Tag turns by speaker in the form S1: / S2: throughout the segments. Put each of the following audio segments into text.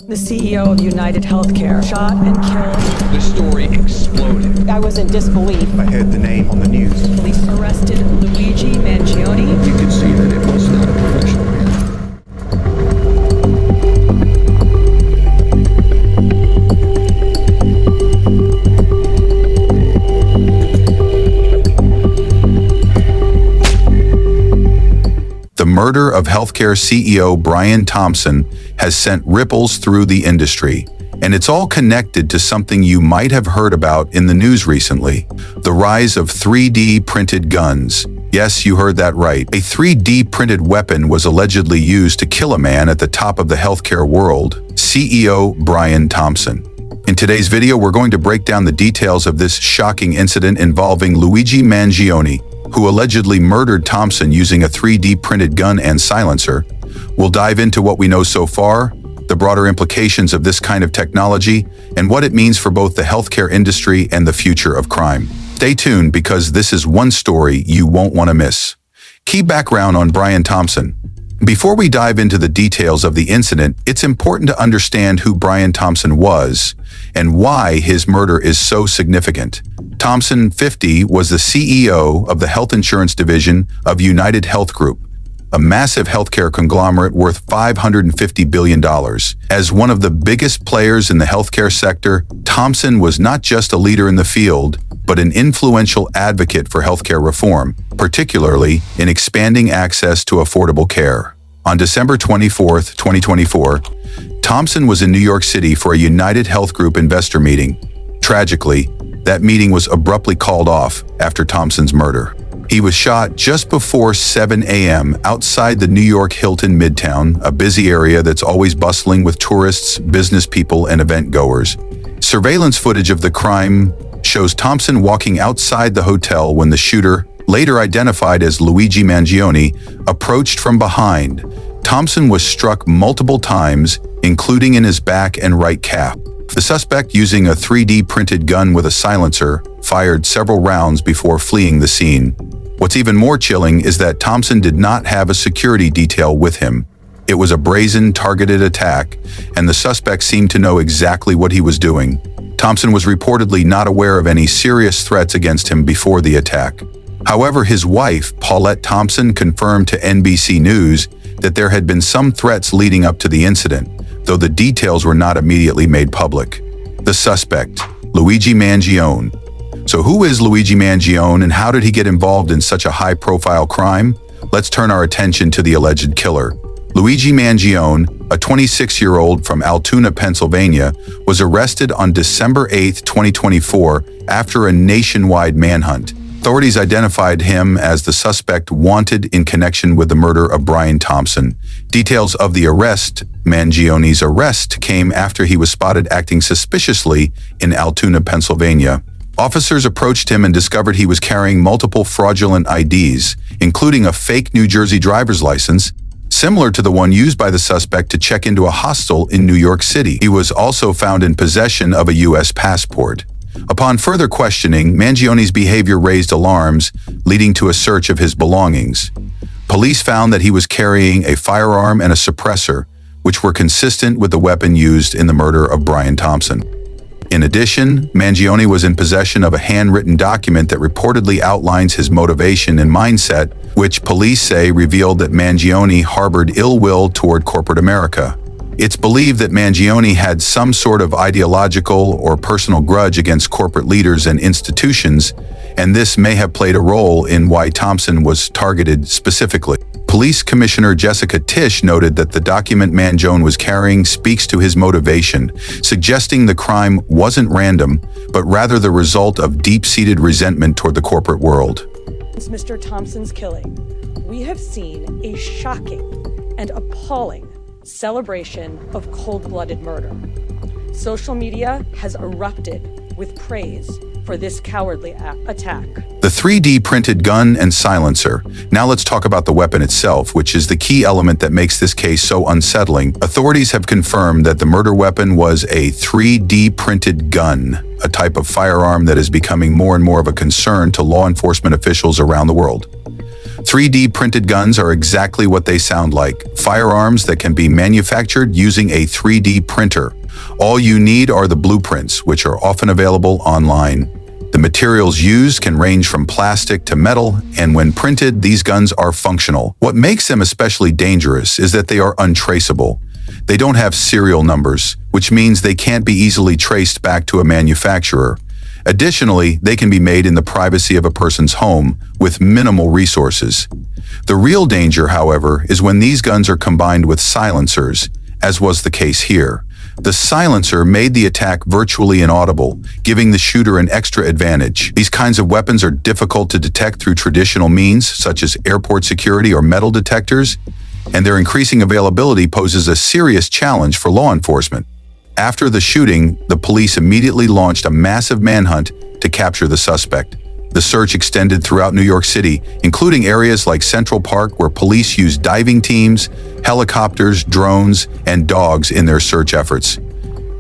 S1: The CEO of United Healthcare shot and killed.
S2: The story exploded.
S3: I was in disbelief.
S4: I heard the name on the news.
S1: Police arrested Luigi Mangione.
S2: You could see that it was not a professional man.
S5: The murder of healthcare CEO Brian Thompson has sent ripples through the industry, and it's all connected to something you might have heard about in the news recently: the rise of 3D printed guns. Yes, you heard that right. A 3D printed weapon was allegedly used to kill a man at the top of the healthcare world, CEO Brian Thompson. In today's video, we're going to break down the details of this shocking incident involving Luigi Mangione, who allegedly murdered Thompson using a 3D printed gun and silencer. We'll dive into what we know so far, the broader implications of this kind of technology, and what it means for both the healthcare industry and the future of crime. Stay tuned, because this is one story you won't want to miss. Key background on Brian Thompson. Before we dive into the details of the incident, it's important to understand who Brian Thompson was and why his murder is so significant. Thompson, 50, was the CEO of the health insurance division of United Health Group, a massive healthcare conglomerate worth $550 billion. As one of the biggest players in the healthcare sector, Thompson was not just a leader in the field, but an influential advocate for healthcare reform, particularly in expanding access to affordable care. On December 24, 2024, Thompson was in New York City for a United Health Group investor meeting. Tragically, that meeting was abruptly called off after Thompson's murder. He was shot just before 7 a.m. outside the New York Hilton Midtown, a busy area that's always bustling with tourists, business people, and event goers. Surveillance footage of the crime shows Thompson walking outside the hotel when the shooter, later identified as Luigi Mangione, approached from behind. Thompson was struck multiple times, including in his back and right calf. The suspect, using a 3D printed gun with a silencer, fired several rounds before fleeing the scene. What's even more chilling is that Thompson did not have a security detail with him. It was a brazen, targeted attack, and the suspect seemed to know exactly what he was doing. Thompson was reportedly not aware of any serious threats against him before the attack. However, his wife, Paulette Thompson, confirmed to NBC News that there had been some threats leading up to the incident, though the details were not immediately made public. The suspect, Luigi Mangione. So who is Luigi Mangione, and how did he get involved in such a high-profile crime? Let's turn our attention to the alleged killer. Luigi Mangione, a 26-year-old from Altoona, Pennsylvania, was arrested on December 8, 2024, after a nationwide manhunt. Authorities identified him as the suspect wanted in connection with the murder of Brian Thompson. Details of the arrest: Mangione's arrest came after he was spotted acting suspiciously in Altoona, Pennsylvania. Officers approached him and discovered he was carrying multiple fraudulent IDs, including a fake New Jersey driver's license, similar to the one used by the suspect to check into a hostel in New York City. He was also found in possession of a U.S. passport. Upon further questioning, Mangione's behavior raised alarms, leading to a search of his belongings. Police found that he was carrying a firearm and a suppressor, which were consistent with the weapon used in the murder of Brian Thompson. In addition, Mangione was in possession of a handwritten document that reportedly outlines his motivation and mindset, which police say revealed that Mangione harbored ill will toward corporate America. It's believed that Mangione had some sort of ideological or personal grudge against corporate leaders and institutions, and this may have played a role in why Thompson was targeted specifically. Police Commissioner Jessica Tisch noted that the document Mangione was carrying speaks to his motivation, suggesting the crime wasn't random, but rather the result of deep-seated resentment toward the corporate world.
S3: Since Mr. Thompson's killing, we have seen a shocking and appalling celebration of cold-blooded murder. Social media has erupted with praise for this cowardly attack.
S5: The 3D printed gun and silencer. Now let's talk about the weapon itself, which is the key element that makes this case so unsettling. Authorities have confirmed that the murder weapon was a 3D printed gun, a type of firearm that is becoming more and more of a concern to law enforcement officials around the world. 3D printed guns are exactly what they sound like, firearms that can be manufactured using a 3D printer. All you need are the blueprints, which are often available online. The materials used can range from plastic to metal, and when printed, these guns are functional. What makes them especially dangerous is that they are untraceable. They don't have serial numbers, which means they can't be easily traced back to a manufacturer. Additionally, they can be made in the privacy of a person's home with minimal resources. The real danger, however, is when these guns are combined with silencers, as was the case here. The silencer made the attack virtually inaudible, giving the shooter an extra advantage. These kinds of weapons are difficult to detect through traditional means, such as airport security or metal detectors, and their increasing availability poses a serious challenge for law enforcement. After the shooting, the police immediately launched a massive manhunt to capture the suspect. The search extended throughout New York City, including areas like Central Park, where police used diving teams, helicopters, drones, and dogs in their search efforts.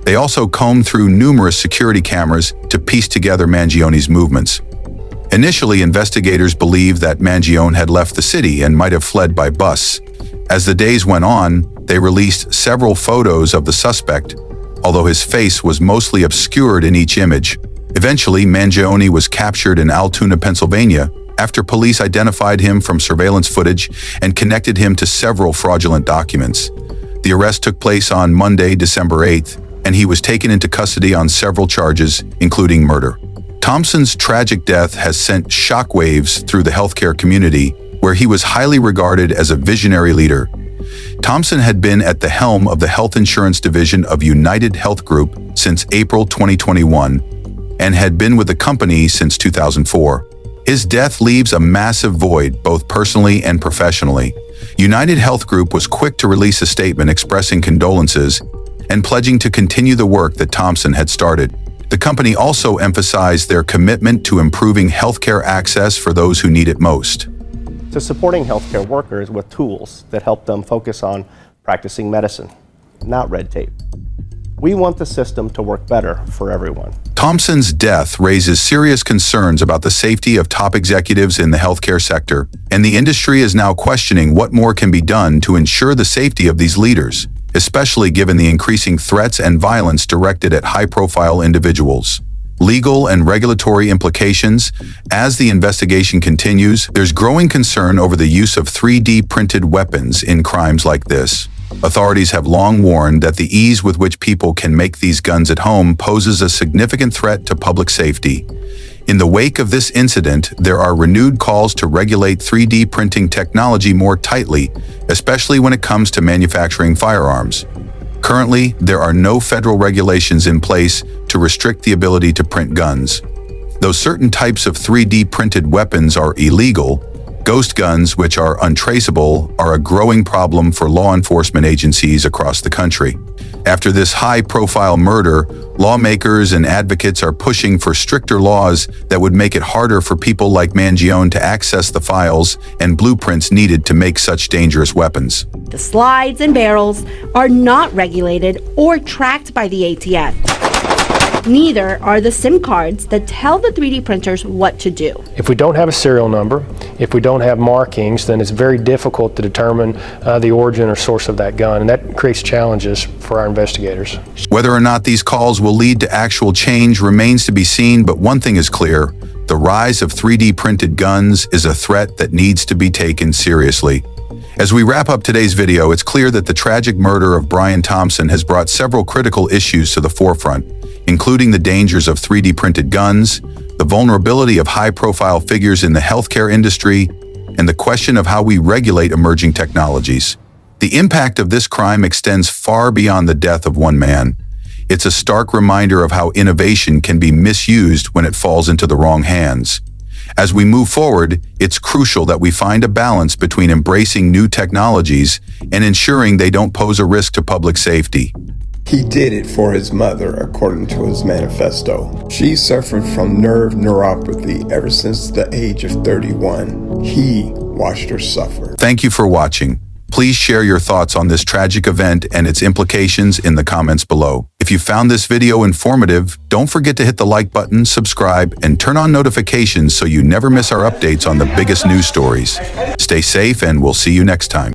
S5: They also combed through numerous security cameras to piece together Mangione's movements. Initially, investigators believed that Mangione had left the city and might have fled by bus. As the days went on, they released several photos of the suspect, although his face was mostly obscured in each image. Eventually, Mangione was captured in Altoona, Pennsylvania, after police identified him from surveillance footage and connected him to several fraudulent documents. The arrest took place on Monday, December 8th, and he was taken into custody on several charges, including murder. Thompson's tragic death has sent shockwaves through the healthcare community, where he was highly regarded as a visionary leader. Thompson had been at the helm of the health insurance division of United Health Group since April 2021 and had been with the company since 2004. His death leaves a massive void, both personally and professionally. United Health Group was quick to release a statement expressing condolences and pledging to continue the work that Thompson had started. The company also emphasized their commitment to improving healthcare access for those who need it most.
S4: To supporting healthcare workers with tools that help them focus on practicing medicine, not red tape. We want the system to work better for everyone.
S5: Thompson's death raises serious concerns about the safety of top executives in the healthcare sector, and the industry is now questioning what more can be done to ensure the safety of these leaders, especially given the increasing threats and violence directed at high-profile individuals. Legal and regulatory implications. As the investigation continues, there's growing concern over the use of 3D printed weapons in crimes like this. Authorities have long warned that the ease with which people can make these guns at home poses a significant threat to public safety. In the wake of this incident, there are renewed calls to regulate 3D printing technology more tightly, especially when it comes to manufacturing firearms. Currently, there are no federal regulations in place to restrict the ability to print guns. Though certain types of 3D printed weapons are illegal, ghost guns, which are untraceable, are a growing problem for law enforcement agencies across the country. After this high-profile murder, lawmakers and advocates are pushing for stricter laws that would make it harder for people like Mangione to access the files and blueprints needed to make such dangerous weapons.
S6: The slides and barrels are not regulated or tracked by the ATF. Neither are the SIM cards that tell the 3D printers what to do.
S7: If we don't have a serial number, if we don't have markings, then it's very difficult to determine the origin or source of that gun, and that creates challenges for our investigators.
S5: Whether or not these calls will lead to actual change remains to be seen, but one thing is clear: the rise of 3D printed guns is a threat that needs to be taken seriously. As we wrap up today's video, it's clear that the tragic murder of Brian Thompson has brought several critical issues to the forefront, including the dangers of 3D printed guns, the vulnerability of high-profile figures in the healthcare industry, and the question of how we regulate emerging technologies. The impact of this crime extends far beyond the death of one man. It's a stark reminder of how innovation can be misused when it falls into the wrong hands. As we move forward, it's crucial that we find a balance between embracing new technologies and ensuring they don't pose a risk to public safety.
S8: He did it for his mother, according to his manifesto. She suffered from nerve neuropathy ever since the age of 31. He watched her suffer.
S5: Thank you for watching. Please share your thoughts on this tragic event and its implications in the comments below. If you found this video informative, don't forget to hit the like button, subscribe, and turn on notifications so you never miss our updates on the biggest news stories. Stay safe, and we'll see you next time.